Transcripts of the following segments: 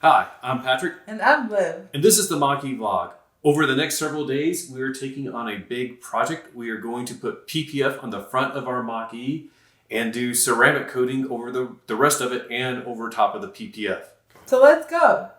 Hi, I'm Patrick. And I'm Liv. And this is the Mach-E vlog. Over the next several days, we are taking on a big project. We are going to put PPF on the front of our Mach-E and do ceramic coating over the rest of it and over top of the PPF. So let's go.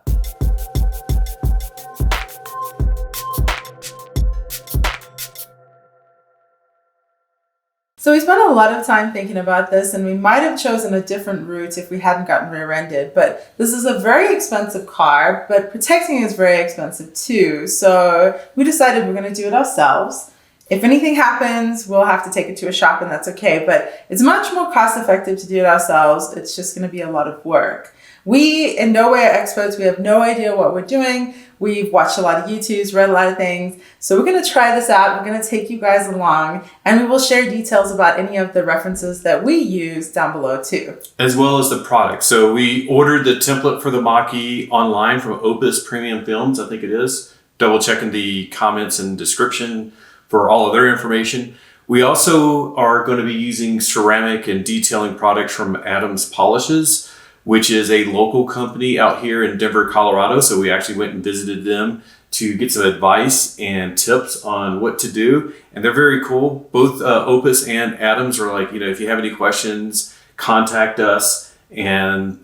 So we spent a lot of time thinking about this, and we might have chosen a different route if we hadn't gotten rear-ended, but this is a very expensive car, but protecting it is very expensive too. So we decided we're going to do it ourselves. If anything happens, we'll have to take it to a shop, and that's okay, but it's much more cost-effective to do it ourselves. It's just going to be a lot of work. We in no way are experts. We have no idea what we're doing. We've watched a lot of YouTubes, read a lot of things. So we're going to try this out. We're going to take you guys along, and we will share details about any of the references that we use down below too. As well as the product. So we ordered the template for the Mach-E online from Opus Premium Films, I think it is. Double checking the comments and description for all of their information. We also are going to be using ceramic and detailing products from Adams Polishes, which is a local company out here in Denver, Colorado. So we actually went and visited them to get some advice and tips on what to do. And they're very cool. Both Opus and Adams are like, if you have any questions, contact us and,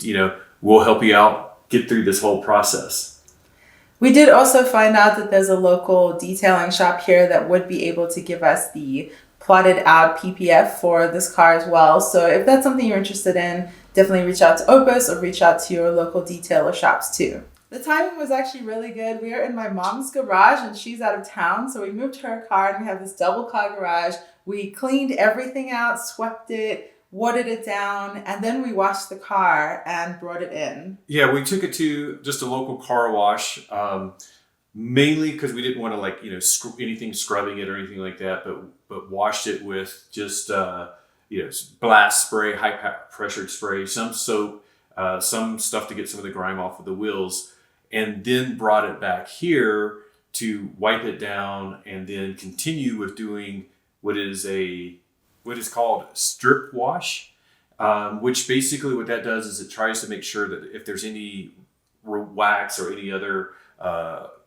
we'll help you out, get through this whole process. We did also find out that there's a local detailing shop here that would be able to give us the plotted out PPF for this car as well. So if that's something you're interested in, definitely reach out to Opus or reach out to your local detailer shops too. The timing was actually really good. We are in my mom's garage and she's out of town. So we moved her car and we have this double car garage. We cleaned everything out, swept it, watered it down, and then we washed the car and brought it in. Yeah, we took it to just a local car wash, mainly because we didn't want to anything scrubbing it or anything like that, but washed it with just blast spray, high pressured spray, some soap, some stuff to get some of the grime off of the wheels, and then brought it back here to wipe it down and then continue with doing what is called strip wash, which basically what that does is it tries to make sure that if there's any wax or any other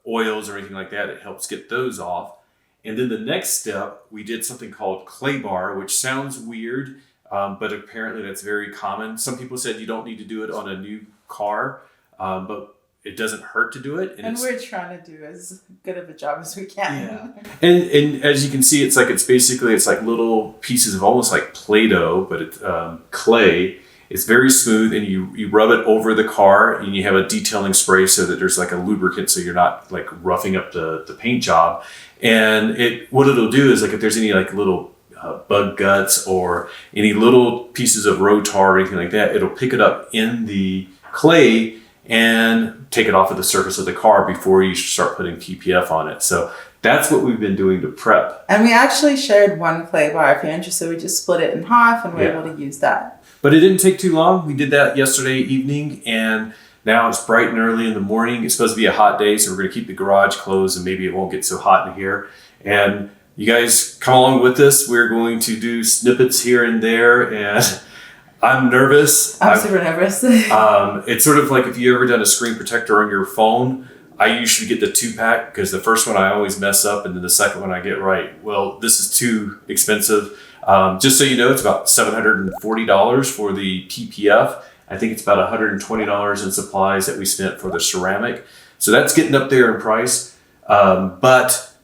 oils or anything like that, it helps get those off. And then the next step, we did something called clay bar, which sounds weird, but apparently that's very common. Some people said you don't need to do it on a new car, but it doesn't hurt to do it. And we're trying to do as good of a job as we can. Yeah. And as you can see, it's like little pieces of almost like Play-Doh, but it's clay. It's very smooth, and you rub it over the car, and you have a detailing spray so that there's like a lubricant, so you're not like roughing up the paint job. And what it'll do is like if there's any like little bug guts or any little pieces of road tar or anything like that, it'll pick it up in the clay and take it off of the surface of the car before you start putting PPF on it. So that's what we've been doing to prep. And we actually shared one clay bar. If you're interested, we just split it in half and we're able to use that. But it didn't take too long. We did that yesterday evening, and now it's bright and early in the morning. It's supposed to be a hot day, so we're going to keep the garage closed and maybe it won't get so hot in here. And you guys come along with us. We're going to do snippets here and there, and I'm nervous. I'm super nervous. It's sort of like if you ever done a screen protector on your phone. I usually get the 2-pack because the first one I always mess up, and then the second one I get right. Well, this is too expensive. Just so you know, it's about $740 for the PPF. I think it's about $120 in supplies that we spent for the ceramic. So that's getting up there in price. But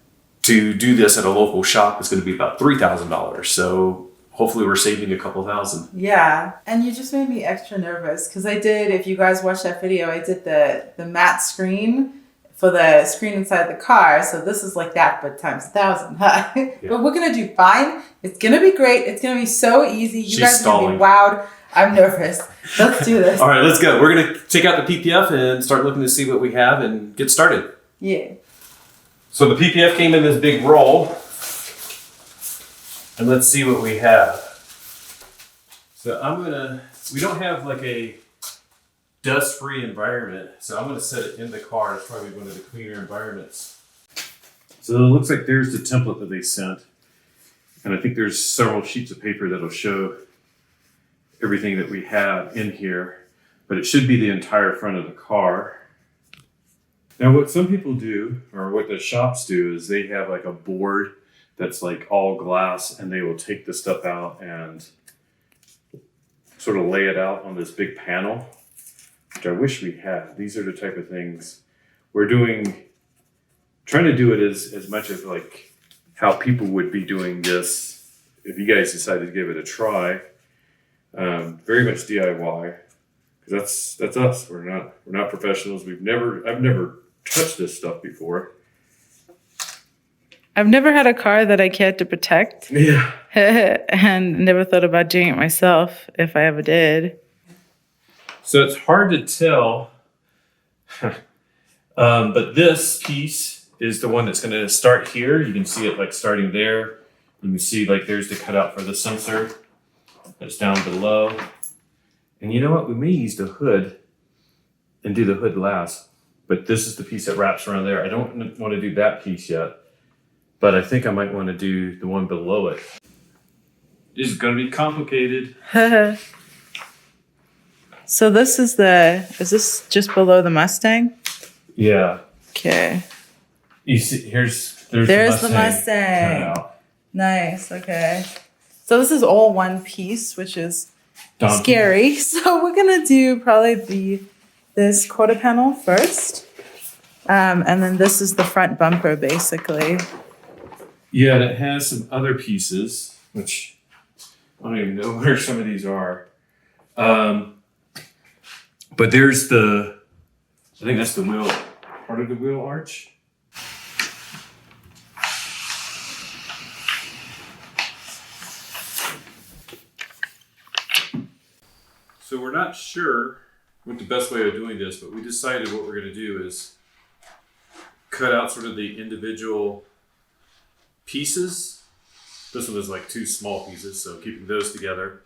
to do this at a local shop is going to be about $3,000. So hopefully we're saving a couple thousand. Yeah. And you just made me extra nervous because if you guys watched that video, I did the matte screen for the screen inside the car. So this is like that, but times 1,000. Yeah. But we're going to do fine. It's going to be great. It's going to be so easy. You guys are going to be wowed. I'm nervous. Let's do this. All right, let's go. We're going to take out the PPF and start looking to see what we have and get started. Yeah. So the PPF came in this big roll. And let's see what we have. So we don't have like a dust-free environment, so I'm going to set it in the car. It's probably one of the cleaner environments. So it looks like there's the template that they sent. And I think there's several sheets of paper that'll show everything that we have in here. but it should be the entire front of the car. Now what some people do, or what the shops do, is they have like a board that's like all glass, and they will take the stuff out and sort of lay it out on this big panel, which I wish we had. These are the type of things we're trying to do it as much as like how people would be doing this if you guys decided to give it a try. Very much DIY, because that's us. We're not professionals. I've never touched this stuff before. I've never had a car that I cared to protect. Yeah. And never thought about doing it myself if I ever did. So it's hard to tell, but this piece is the one that's going to start here. You can see it like starting there. You can see like there's the cutout for the sensor that's down below. And you know what? We may use the hood and do the hood last, but this is the piece that wraps around there. I don't want to do that piece yet, but I think I might want to do the one below it. This is going to be complicated. So this is is this just below the Mustang? Yeah. Okay. You see, there's the Mustang. Nice, okay. So this is all one piece, which is scary. So we're gonna do probably this quarter panel first. And then this is the front bumper, basically. Yeah, and it has some other pieces, which I don't even know where some of these are. But there's I think that's the wheel, part of the wheel arch. So we're not sure what the best way of doing this, but we decided what we're going to do is cut out sort of the individual pieces. This one is like two small pieces, so keeping those together.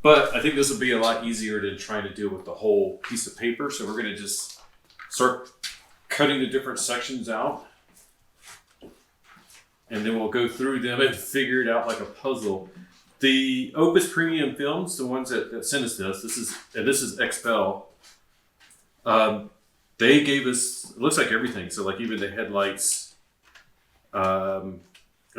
But I think this will be a lot easier than trying to deal with the whole piece of paper. So we're going to just start cutting the different sections out. And then we'll go through them and figure it out like a puzzle. The Opus Premium Films, the ones that sent us this is XPEL. They gave us, it looks like everything. So like even the headlights, and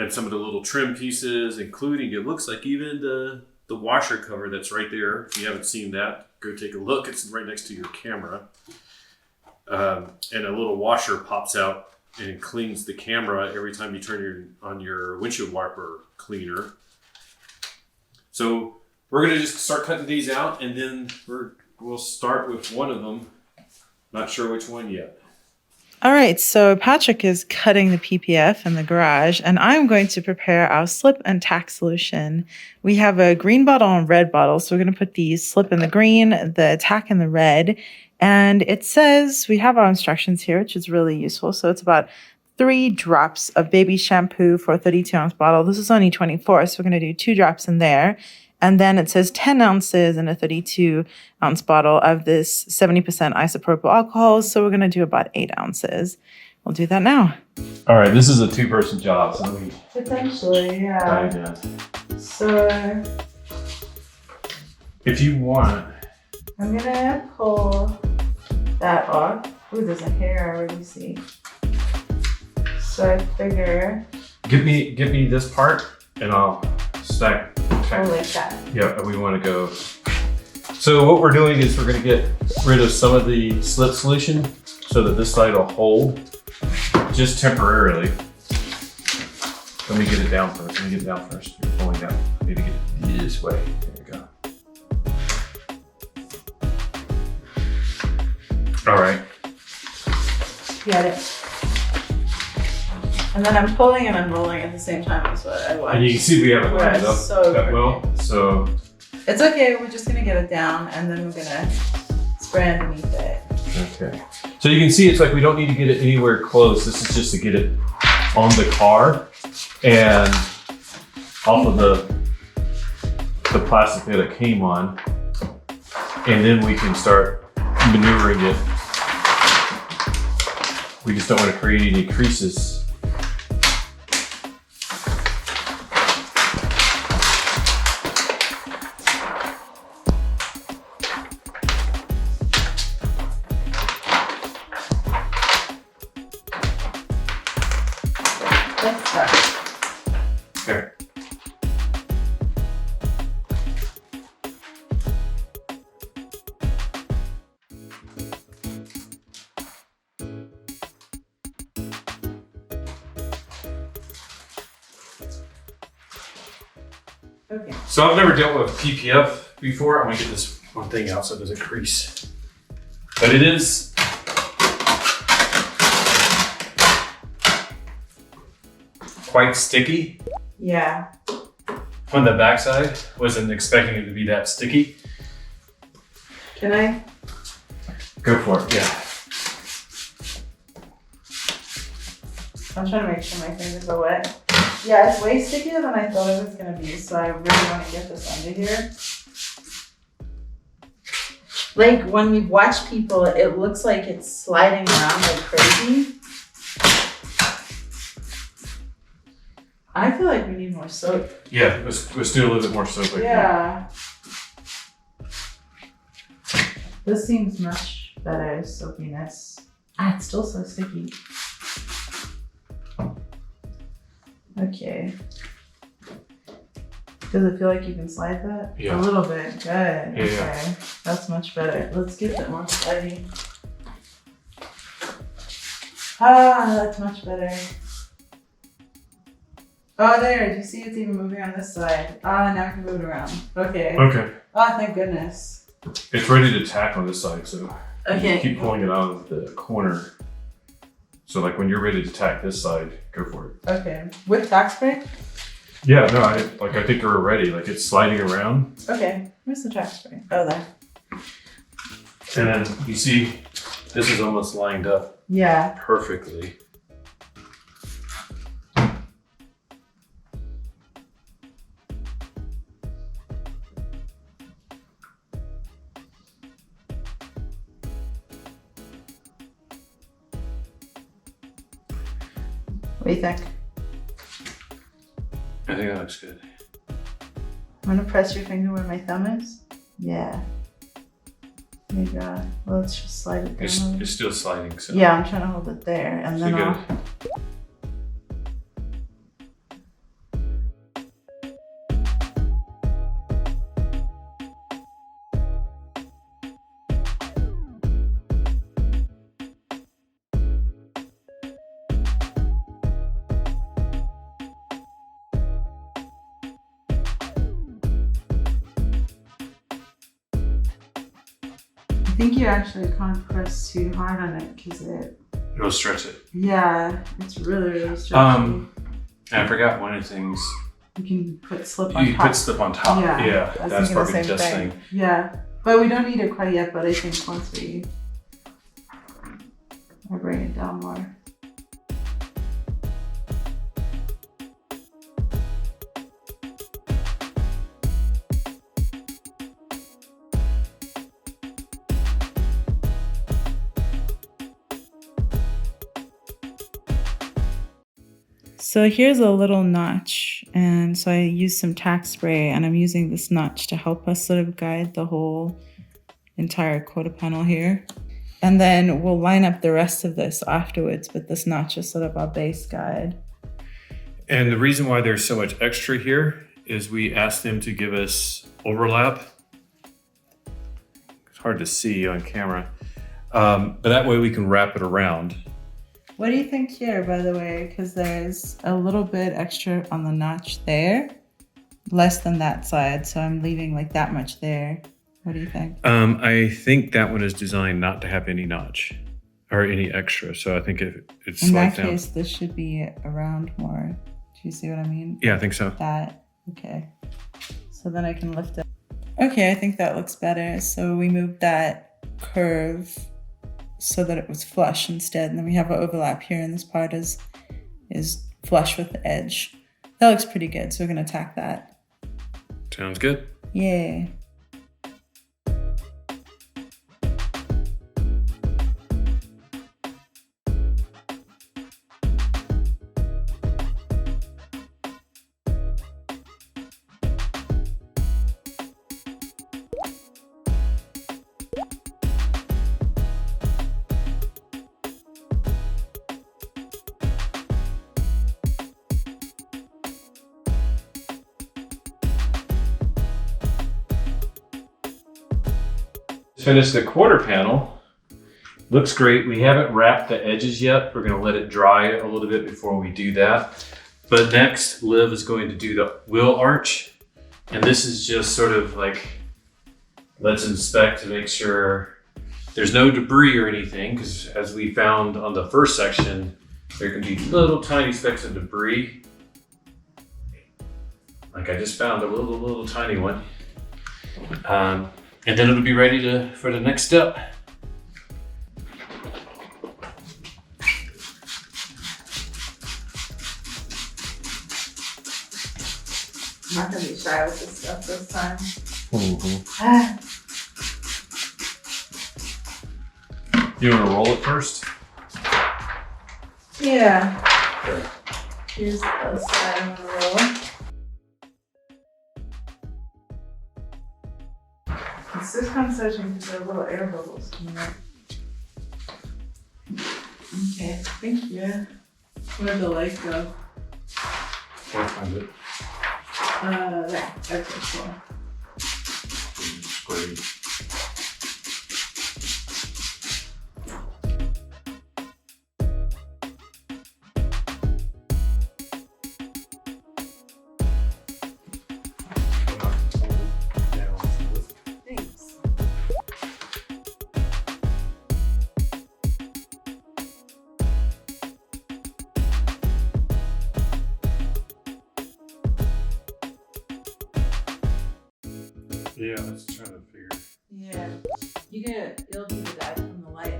some of the little trim pieces, including, it looks like even the washer cover that's right there. If you haven't seen that, go take a look. It's right next to your camera. And a little washer pops out and cleans the camera every time you turn on your windshield wiper cleaner. So we're going to just start cutting these out, and then we'll start with one of them. Not sure which one yet. All right, so Patrick is cutting the PPF in the garage, and I'm going to prepare our slip and tack solution. We have a green bottle and red bottle, so we're going to put the slip in the green, the tack in the red, and it says, we have our instructions here, which is really useful. So it's about 3 drops of baby shampoo for a 32-ounce bottle. This is only 24, so we're going to do 2 drops in there. And then it says 10 ounces in a 32-ounce bottle of this 70% isopropyl alcohol. So we're going to do about 8 ounces. We'll do that now. All right, this is a 2-person job. So let me potentially, yeah. dive in. So if you want, I'm going to pull that off. Ooh, there's a hair I already see. So I figure, give me this part, and I'll stack. I like that. Yeah, and we want to go. So what we're doing is we're going to get rid of some of the slip solution so that this side will hold just temporarily. Let me get it down first. You're pulling down. I need to get it this way. There we go. All right. Get it. And then I'm pulling and unrolling at the same time is what I want. And you can see we haven't lined it up so that well. So it's okay, we're just gonna get it down and then we're gonna spray underneath it. Okay. So you can see it's like we don't need to get it anywhere close. This is just to get it on the car and off of the plastic that it came on. And then we can start maneuvering it. We just don't want to create any creases. let's start. Okay. Okay. So I've never dealt with PPF before. I'm gonna get this one thing out so it doesn't crease. But it is quite sticky. Yeah. On the backside, wasn't expecting it to be that sticky. Can I? Go for it, yeah. I'm trying to make sure my fingers are wet. Yeah, it's way stickier than I thought it was gonna be, so I really want to get this under here. Like when we've watched people, it looks like it's sliding around like crazy. I feel like we need more soap. Yeah, let's do a little bit more soap. Yeah. This seems much better, soapiness. Ah, it's still so sticky. Okay. Does it feel like you can slide that? Yeah. A little bit. Good. Yeah, okay. yeah. That's much better. Let's get that more slidey. Ah, that's much better. Oh, there. Do you see it's even moving on this side? Ah, now I can move it around. Okay. Okay. Oh, thank goodness. It's ready to tack on this side, so Okay. you keep pulling it out of the corner. So like when you're ready to tack this side, go for it. Okay. With tack spray? Yeah, no, I think we're ready. Like it's sliding around. Okay. Where's the tack spray? Oh, there. And then you see this is almost lined up Yeah. perfectly. What do you think? I think that looks good. I'm gonna press your finger where my thumb is. Yeah. There you go. Well, let's just slide it down. It's still sliding, so. Yeah, I'm trying to hold it there, and So then you I'll. gotta- I think you actually can't press too hard on it because It'll stretch it. yeah, it's really stretchy. I forgot one of the things. You can put slip on You top. put slip on top. Yeah, Yeah, I was that's thinking probably the the same best thing. thing. Yeah, but we don't need it quite yet. But I think once I bring it down more. So here's a little notch, and so I used some tack spray, and I'm using this notch to help us sort of guide the whole entire quarter panel here. And then we'll line up the rest of this afterwards, but this notch is sort of our base guide. And the reason why there's so much extra here is we asked them to give us overlap. It's hard to see on camera, but that way we can wrap it around. What do you think here, by the way? Because there's a little bit extra on the notch there, less than that side. So I'm leaving like that much there. What do you think? I think that one is designed not to have any notch or any extra. So I think it In slides that down. case, this should be around more. Do you see what I mean? Yeah, I think so. That, okay. So then I can lift it. Okay, I think that looks better. So we moved that curve so that it was flush instead. And then we have an overlap here, and this part is flush with the edge. That looks pretty good. So we're gonna tack that. Sounds good. Yeah. Finished the quarter panel. Looks great. We haven't wrapped the edges yet. We're gonna let it dry a little bit before we do that. But next, Liv is going to do the wheel arch. And this is just sort of like, let's inspect to make sure there's no debris or anything, because as we found on the first section, there can be little tiny specks of debris. Like I just found a little tiny one. And then it'll be ready for the next step. I'm not gonna be shy with this stuff this time. You want to roll it first? Yeah. Okay. Here's the side of the roll. It's just kind of searching because there are little air bubbles coming out. Okay, thank you. Where'd the light go? I'll find it. There. Okay, cool. Great. Thanks. Yeah, let's try to figure. Yeah. You'll do the dive from the light.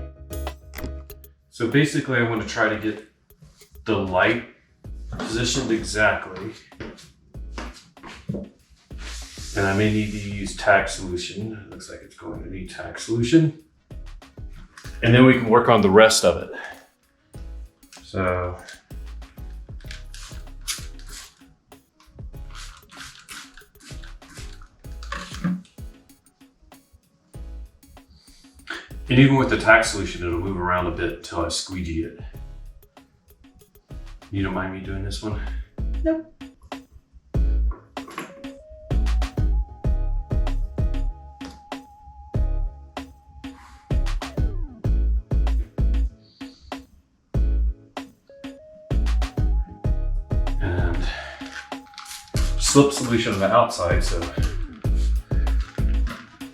So basically I want to try to get the light positioned exactly. And I may need to use tack solution. It looks like it's going to need tack solution. And then we can work on the rest of it. So. And even with the tack solution, it'll move around a bit until I squeegee it. You don't mind me doing this one? Nope. And slip solution on the outside, so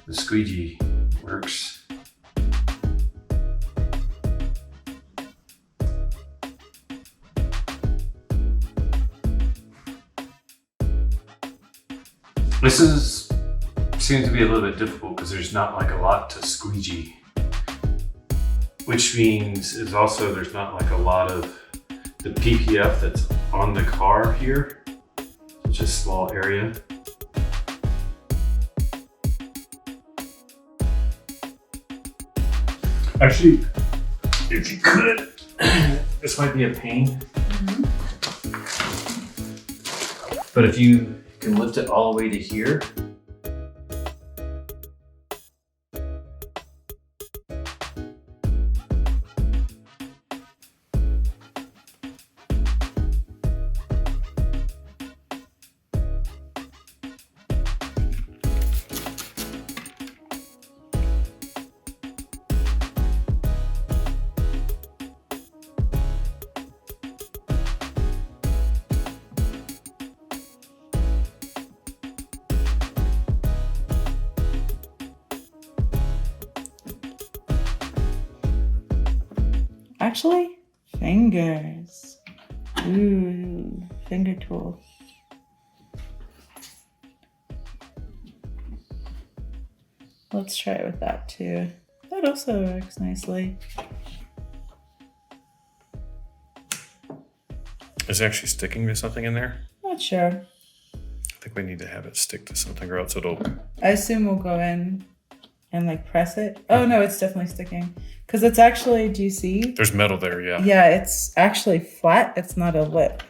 the squeegee works. This seems to be a little bit difficult because there's not like a lot to squeegee, which means is also there's not like a lot of the PPF that's on the car here. It's just a small area. Actually, if you could, this might be a pain. But if you can lift it all the way to here. Actually, fingers. Ooh, finger tool. Let's try it with that too. That also works nicely. Is it actually sticking to something in there? Not sure. I think we need to have it stick to something or else it'll... I assume we'll go in and like press it. Oh no, it's definitely sticking. Because it's actually, do you see? There's metal there, yeah. Yeah, it's actually flat. It's not a lip.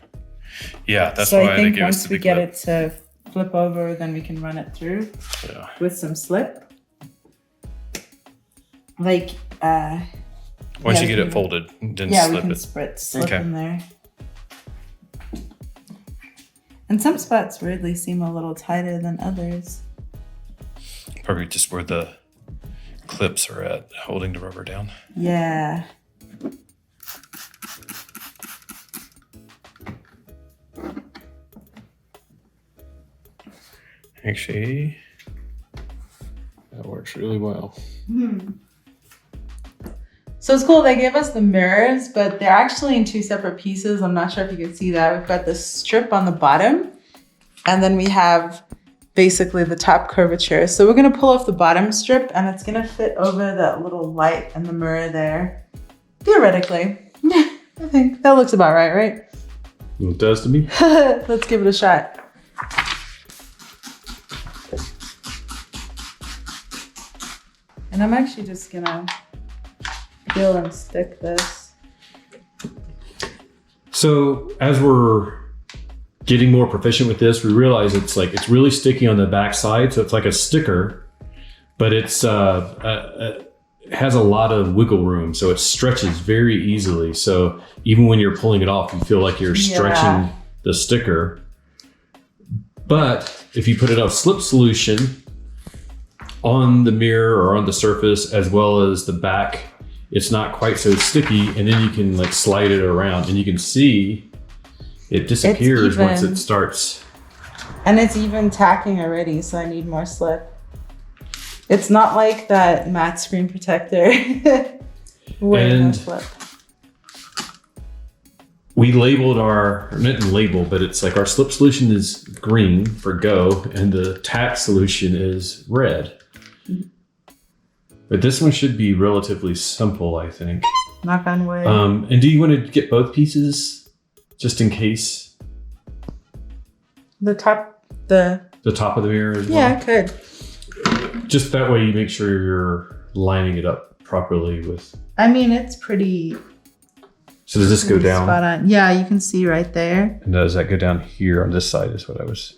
Yeah, that's so why I think they gave us once the we big get lip. it to flip over, then we can run it through Yeah. with some slip. Like, Once yeah, you get we it can- folded, then yeah, slip we can it. slip Okay. in there. And some spots weirdly seem a little tighter than others. Probably just where the clips are at holding the rubber down. Yeah. Actually, that works really well. So it's cool. They gave us the mirrors, but they're actually in two separate pieces. I'm not sure if you can see that. We've got the strip on the bottom, and then we have basically the top curvature. So we're going to pull off the bottom strip, and it's going to fit over that little light and the mirror there. Theoretically. I think that looks about right? Well, it does to me. Let's give it a shot. And I'm actually just gonna peel and stick this. So as we're getting more proficient with this, we realize it's really sticky on the back side. So it's like a sticker, but it's has a lot of wiggle room. So it stretches very easily. So even when you're pulling it off, you feel like you're stretching the sticker. But if you put enough slip solution on the mirror or on the surface, as well as the back, it's not quite so sticky, and then you can like slide it around and you can see it disappears once it starts. And it's even tacking already, so I need more slip. It's not like that matte screen protector. Way more slip. We labeled didn't label, but it's like our slip solution is green for go, and the tack solution is red. But this one should be relatively simple, I think. Knock on wood. And do you want to get both pieces just in case? The top of the mirror as well? Yeah, I could. Just that way you make sure you're lining it up properly with... I mean, it's pretty... So does this go down? Spot on. Yeah, you can see right there. And does that go down here on this side is what I was...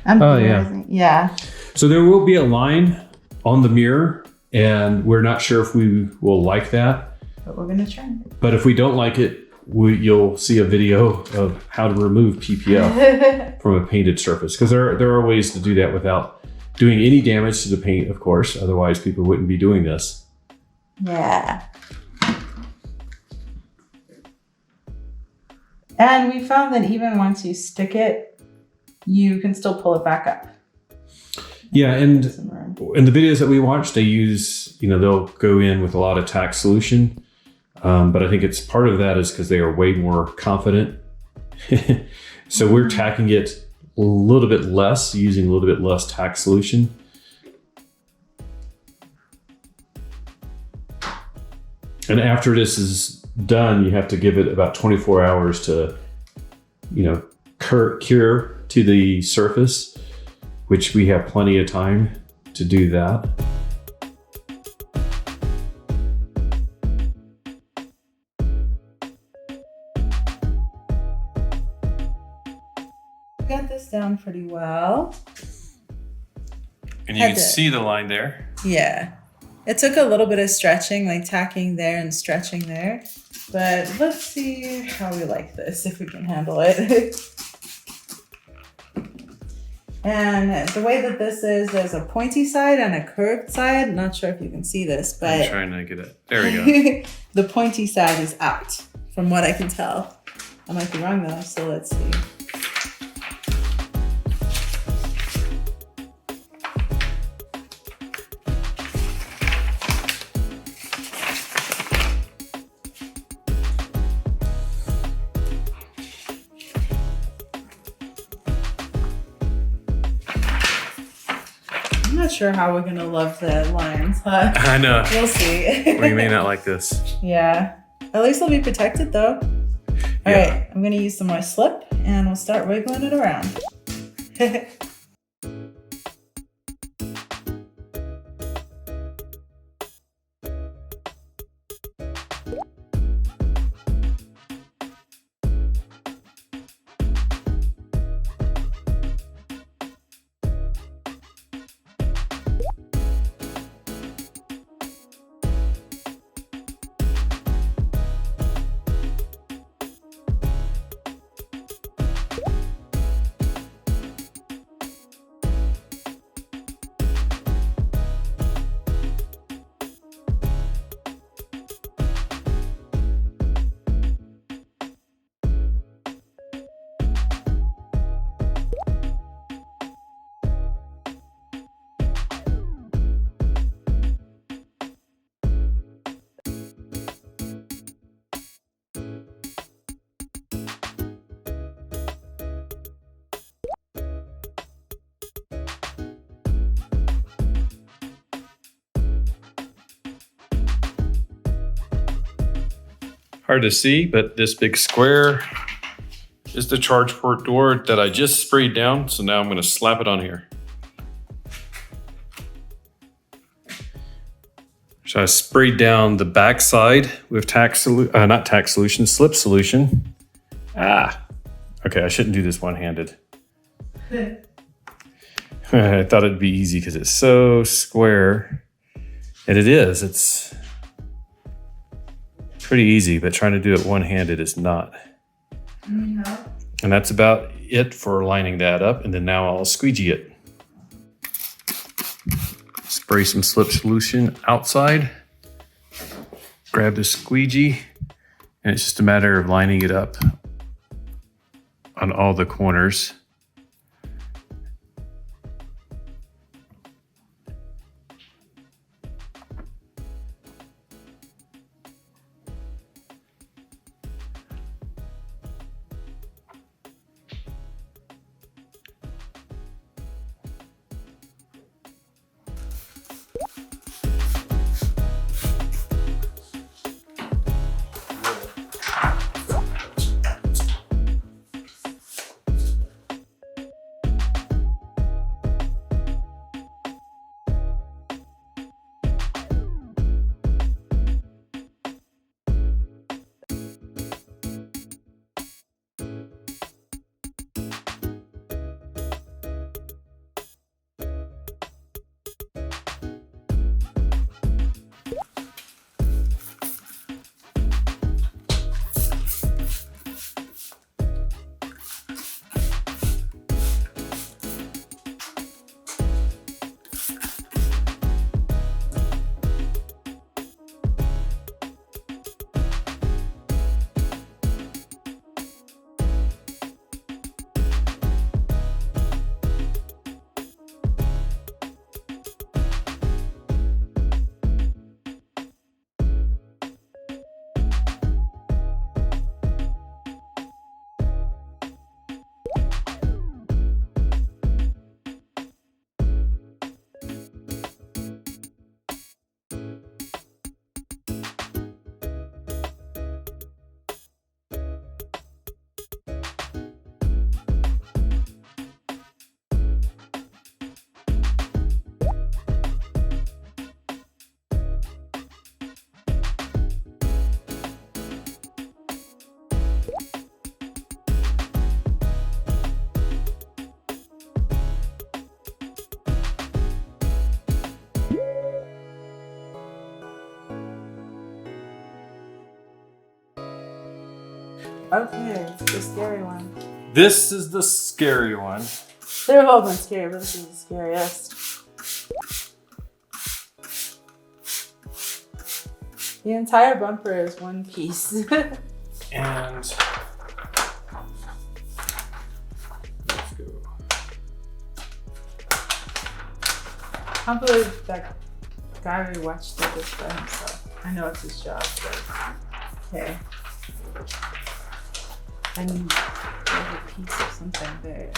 Yeah. So there will be a line on the mirror, and we're not sure if we will like that. But we're gonna try. But if we don't like it, you'll see a video of how to remove PPF from a painted surface. Because there are ways to do that without doing any damage to the paint, of course. Otherwise, people wouldn't be doing this. Yeah. And we found that even once you stick it, you can still pull it back up. Yeah, and in the videos that we watch, they use, they'll go in with a lot of tack solution. But I think it's part of that is because they are way more confident. So we're tacking it a little bit less, using a little bit less tack solution. And after this is done, you have to give it about 24 hours to, cure to the surface, which we have plenty of time to do that. Got this down pretty well. And you can see the line there. Yeah. It took a little bit of stretching, like tacking there and stretching there. But let's see how we like this, if we can handle it. And the way that this is, there's a pointy side and a curved side. Not sure if you can see this, but... I'm trying to get it. There we go. The pointy side is out, from what I can tell. I might be wrong though, so let's see. I'm not sure how we're gonna love the lines, huh? I know. We'll see. We may not like this. Yeah. At least they'll be protected though. All right, I'm gonna use some more slip and we'll start wiggling it around. hard to see, but this big square is the charge port door that I just sprayed down. So now I'm going to slap it on here. So I sprayed down the back side with slip solution. Okay, I shouldn't do this one-handed. I thought it'd be easy because it's so square. And it is. It's pretty easy, but trying to do it one-handed is not. Yeah. And that's about it for lining that up. And then now I'll squeegee it. Spray some slip solution outside. Grab the squeegee. And it's just a matter of lining it up on all the corners. Okay, it's the scary one. This is the scary one. They're all been scary, but this is the scariest. The entire bumper is one piece. And let's go. I can't believe that guy watched this by himself. I know it's his job, but okay. I need a piece of something there.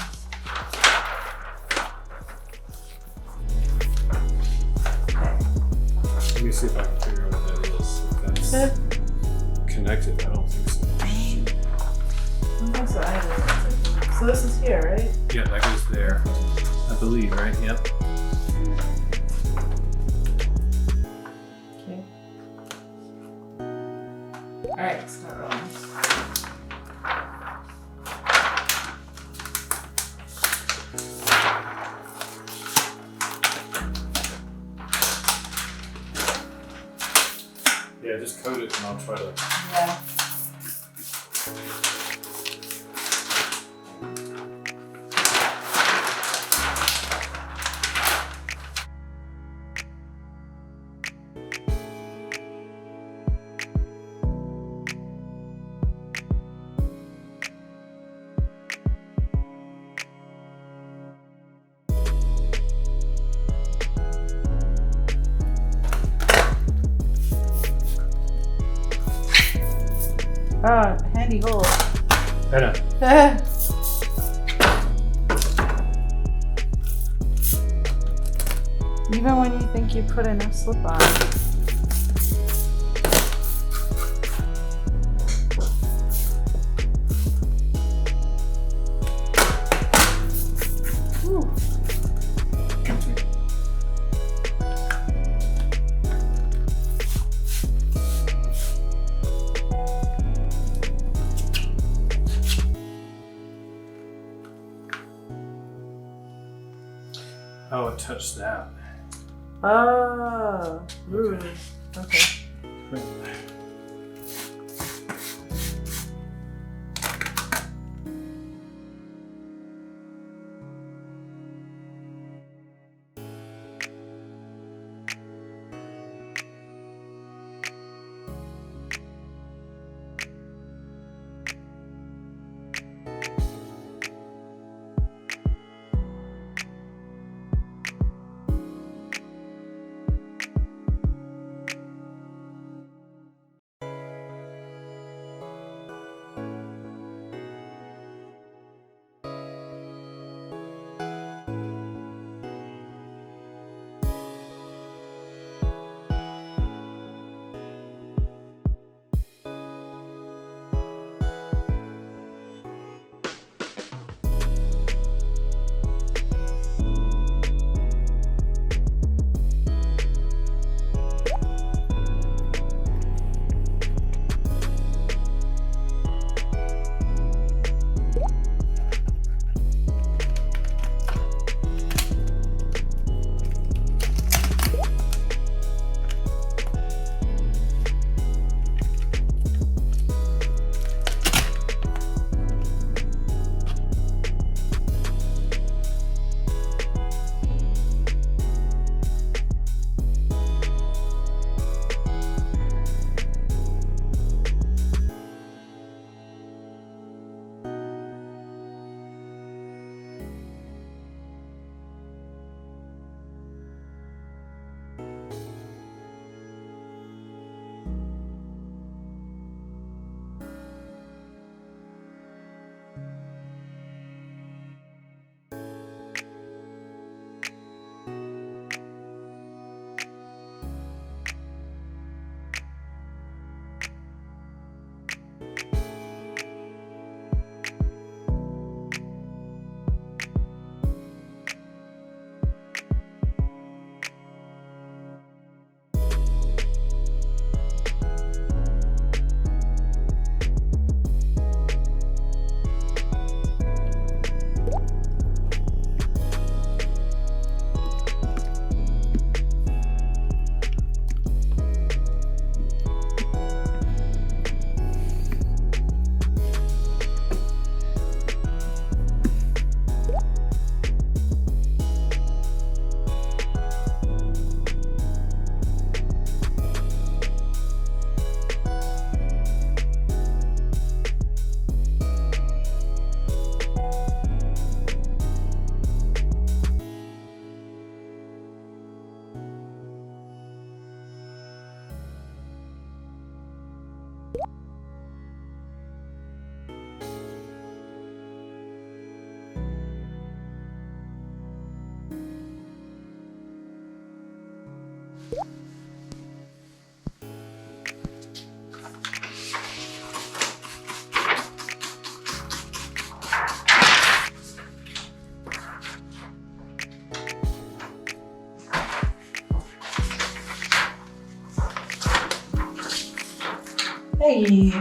Okay. Let me see if I can figure out what that is. If that's connected, I don't think so. I don't think so either. So this is here, right? Yeah, that goes there. I believe, right? Yep. Okay. Alright, start rolling. Yeah, just coat it and I'll try to. Yeah. Oh, handy hole. I know. Even when you think you put enough slip on. don't touch that. Oh, rude. Okay. Hey.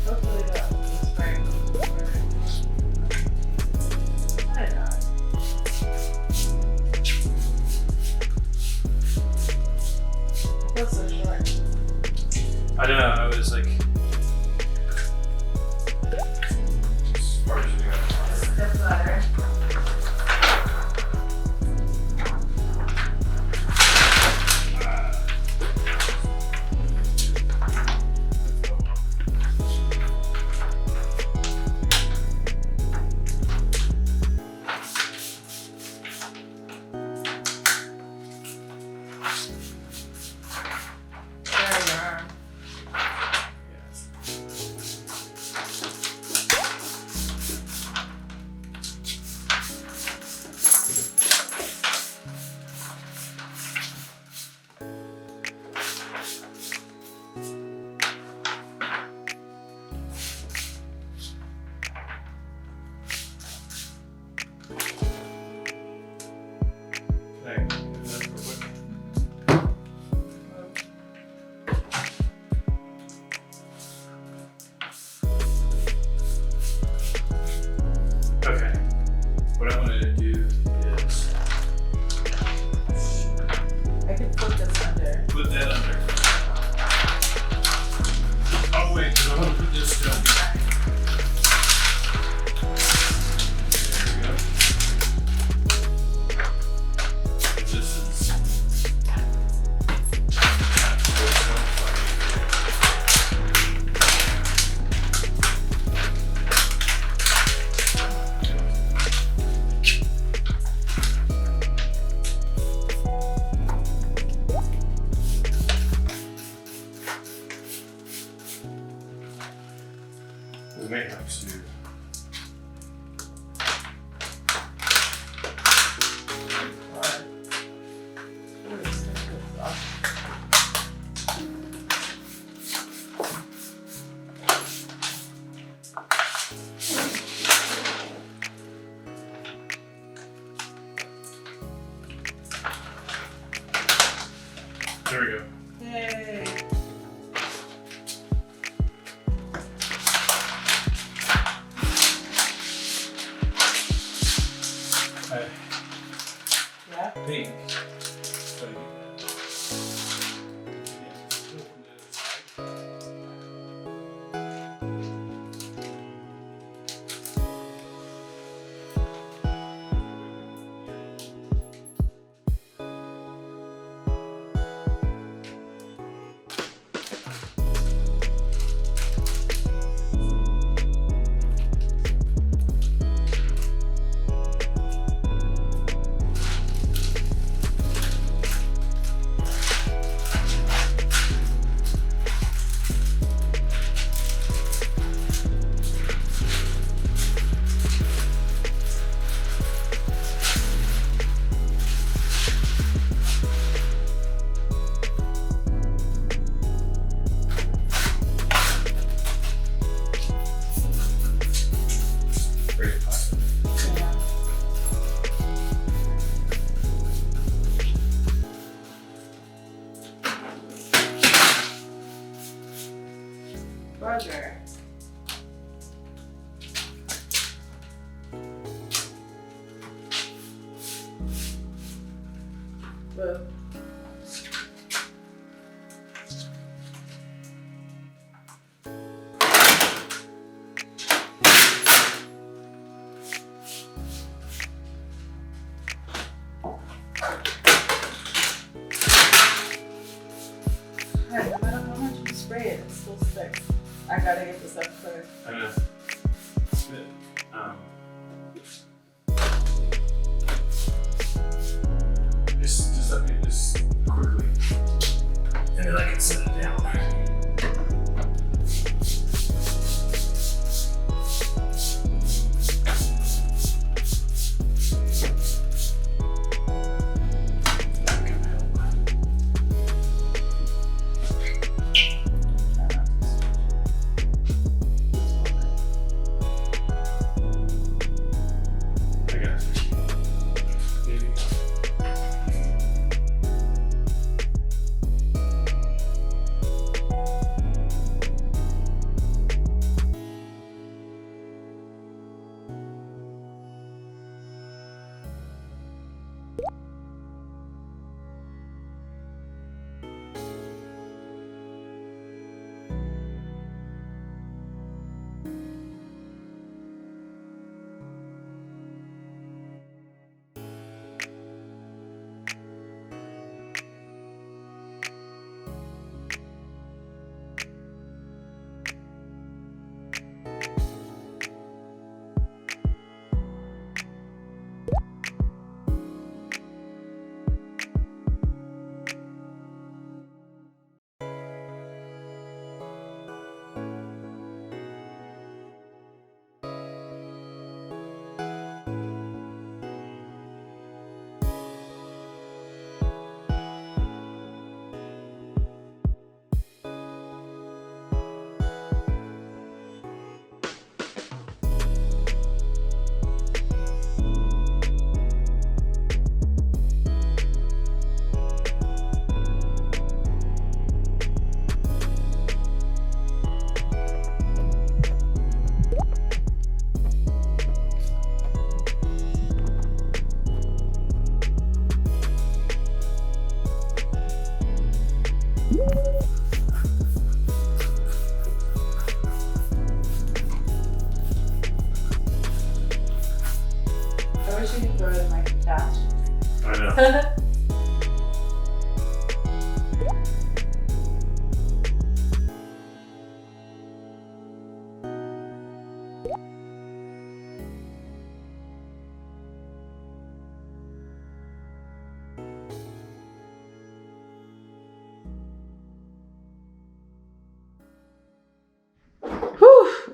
Hopefully that was fine. I don't know. That's so short. I don't know. I was like, as far as you go. That's better. There you are. gonna put this down. There we go. This is. We may have to. Alright. There we go. Yay. I Yeah. think. Roger. Boo. No matter how much you spray it, it still sticks. I gotta get this up clear. I know. Spit. Just up here, just quickly. And then I can set it down.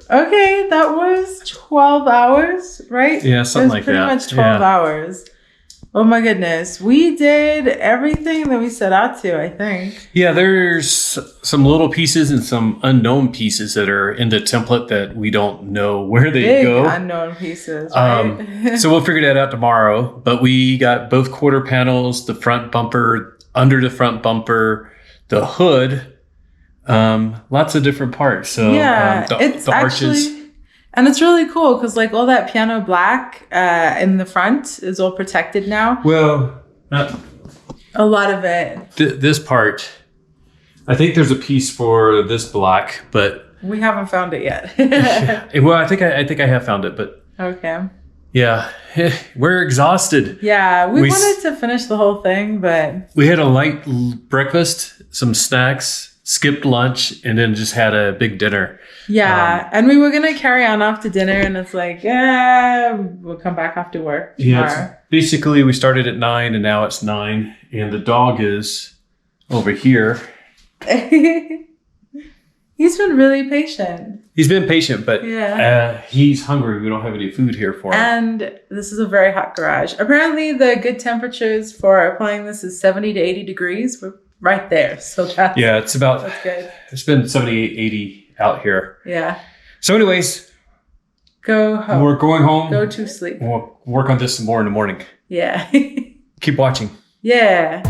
Okay, that was 12 hours, right? Yeah, something like that. Pretty much 12 hours. Oh my goodness. We did everything that we set out to, I think. Yeah, there's some little pieces and some unknown pieces that are in the template that we don't know where they go. Unknown pieces, right? So we'll figure that out tomorrow. But we got both quarter panels, the front bumper, under the front bumper, the hood. Lots of different parts. So it's arches. And it's really cool because like all that piano black in the front is all protected now. Well, a lot of it. This part, I think there's a piece for this black, but we haven't found it yet. Well, I think I have found it, but okay. Yeah, we're exhausted. Yeah, we wanted to finish the whole thing, but we had a light breakfast, some snacks, skipped lunch, and then just had a big dinner. Yeah, and we were going to carry on after dinner, and it's like, we'll come back after work tomorrow. Yeah, basically, we started at 9, and now it's 9, and the dog is over here. He's been really patient. He's been patient, but he's hungry. We don't have any food here for him. And this is a very hot garage. Apparently, the good temperatures for applying this is 70 to 80 degrees. We're right there. So that's good. It's been 78, 80 out here. Yeah. So anyways, go home. We're going home. Go to sleep. We'll work on this some more in the morning. Yeah. Keep watching. Yeah.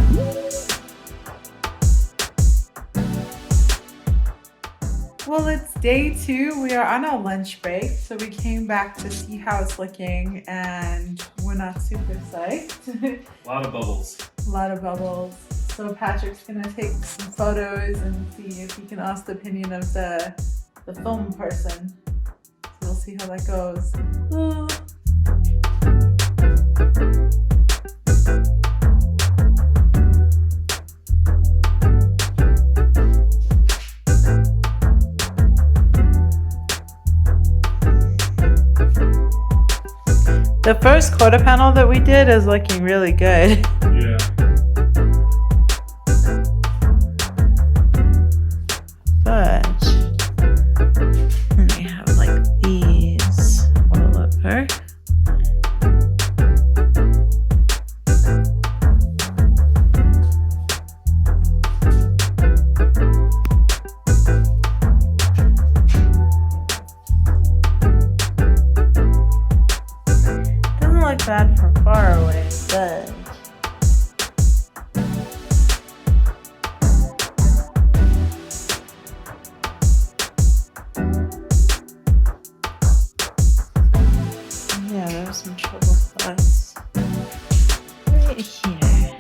Well, it's day 2. We are on our lunch break. So we came back to see how it's looking and we're not super psyched. A lot of bubbles. A lot of bubbles. So Patrick's gonna take some photos and see if he can ask the opinion of the film person. So we'll see how that goes. Oh. The first quarter panel that we did is looking really good. Yeah. But then we have like these all over. Doesn't look bad from far away, but some trouble spots right here.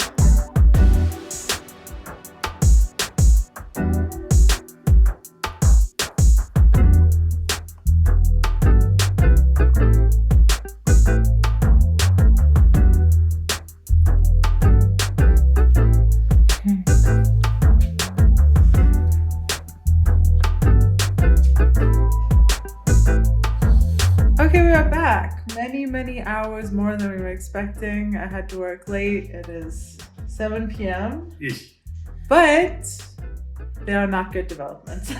Okay, we are back. Many hours more than we were expecting. I had to work late. It is 7 p.m. But they are not good developments.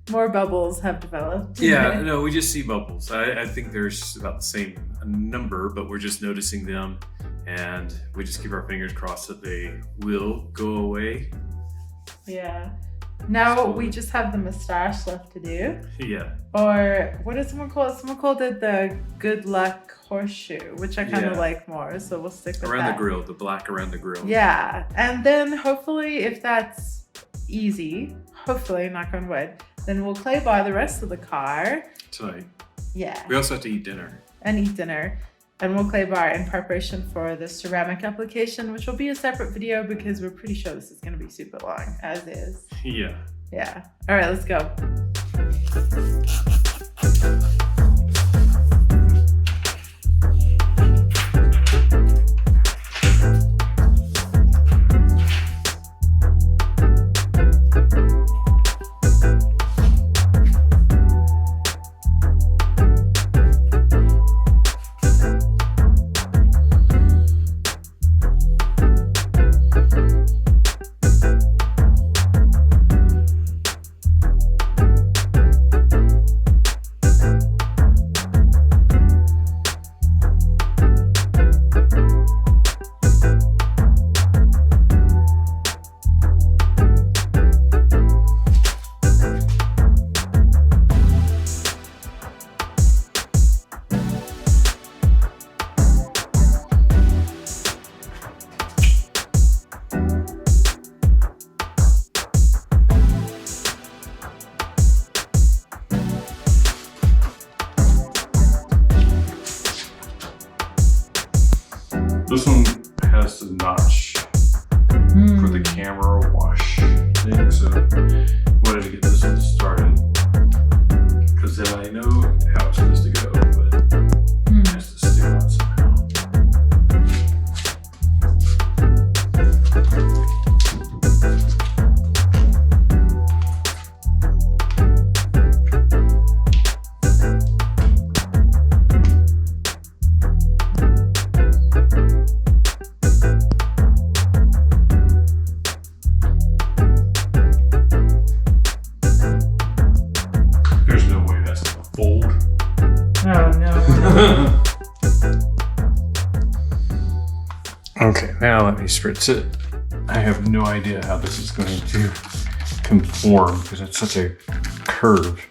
More bubbles have developed. Yeah, no, we just see bubbles. I think there's about the same number, but we're just noticing them, and we just keep our fingers crossed that they will go away. Yeah. Now we just have the mustache left to do. Yeah. Or what did someone call it? Someone called it the good luck horseshoe, which I kind of like more. So we'll stick with that. Around the grill, the black around the grill. Yeah. And then hopefully if that's easy, hopefully, knock on wood, then we'll clay bar the rest of the car. Tonight. Yeah. We also have to eat dinner. And eat dinner. And we'll clay bar in preparation for the ceramic application, which will be a separate video because we're pretty sure this is going to be super long, as is. Yeah. Yeah. All right, let's go. This one has the notch for the camera wash thing, so wanted to get this one started because then I know how it's supposed to go, but it has to stick on somehow. There's no way that's gonna fold. Oh no. Okay, now let me spritz it. I have no idea how this is going to conform because it's such a curve.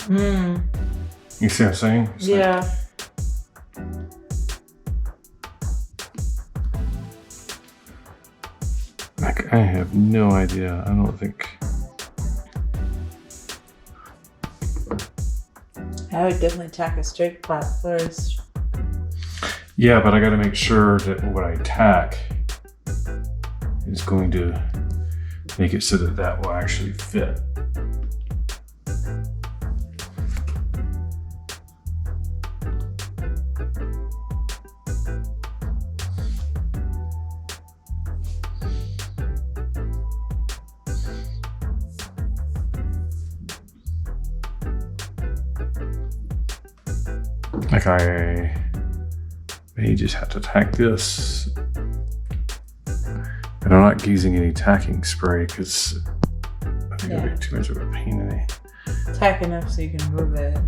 You see what I'm saying? It's Yeah. Like, I have no idea. I don't think. I would definitely tack a straight plait first. Yeah, but I got to make sure that what I tack is going to make it so that that will actually fit. Like I may just have to tack this. And I'm not using any tacking spray because I think it'll be too much of a pain in the... Tack enough so you can move it.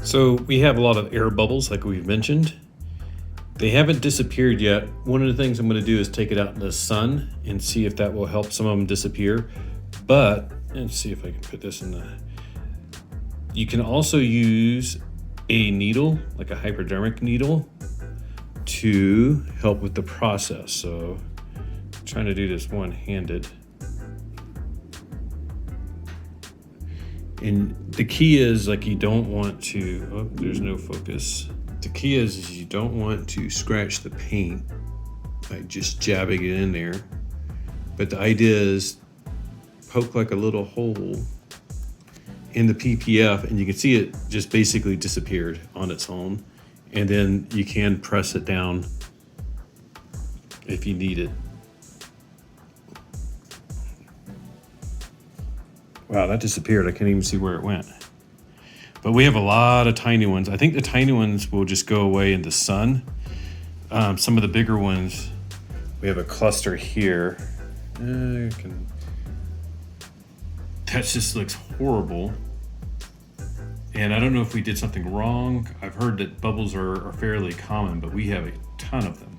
So we have a lot of air bubbles like we've mentioned. They haven't disappeared yet. One of the things I'm going to do is take it out in the sun and see if that will help some of them disappear. But let's see if I can put this in the... You can also use a needle, like a hypodermic needle, to help with the process. So I'm trying to do this one-handed. And the key is, like, you don't want to, oh, there's no focus. The key is you don't want to scratch the paint by just jabbing it in there. But the idea is poke like a little hole in the PPF and you can see it just basically disappeared on its own. And then you can press it down if you need it. Wow, that disappeared. I can't even see where it went. But we have a lot of tiny ones. I think the tiny ones will just go away in the sun. Some of the bigger ones, we have a cluster here. That just looks horrible. And I don't know if we did something wrong. I've heard that bubbles are fairly common, but we have a ton of them.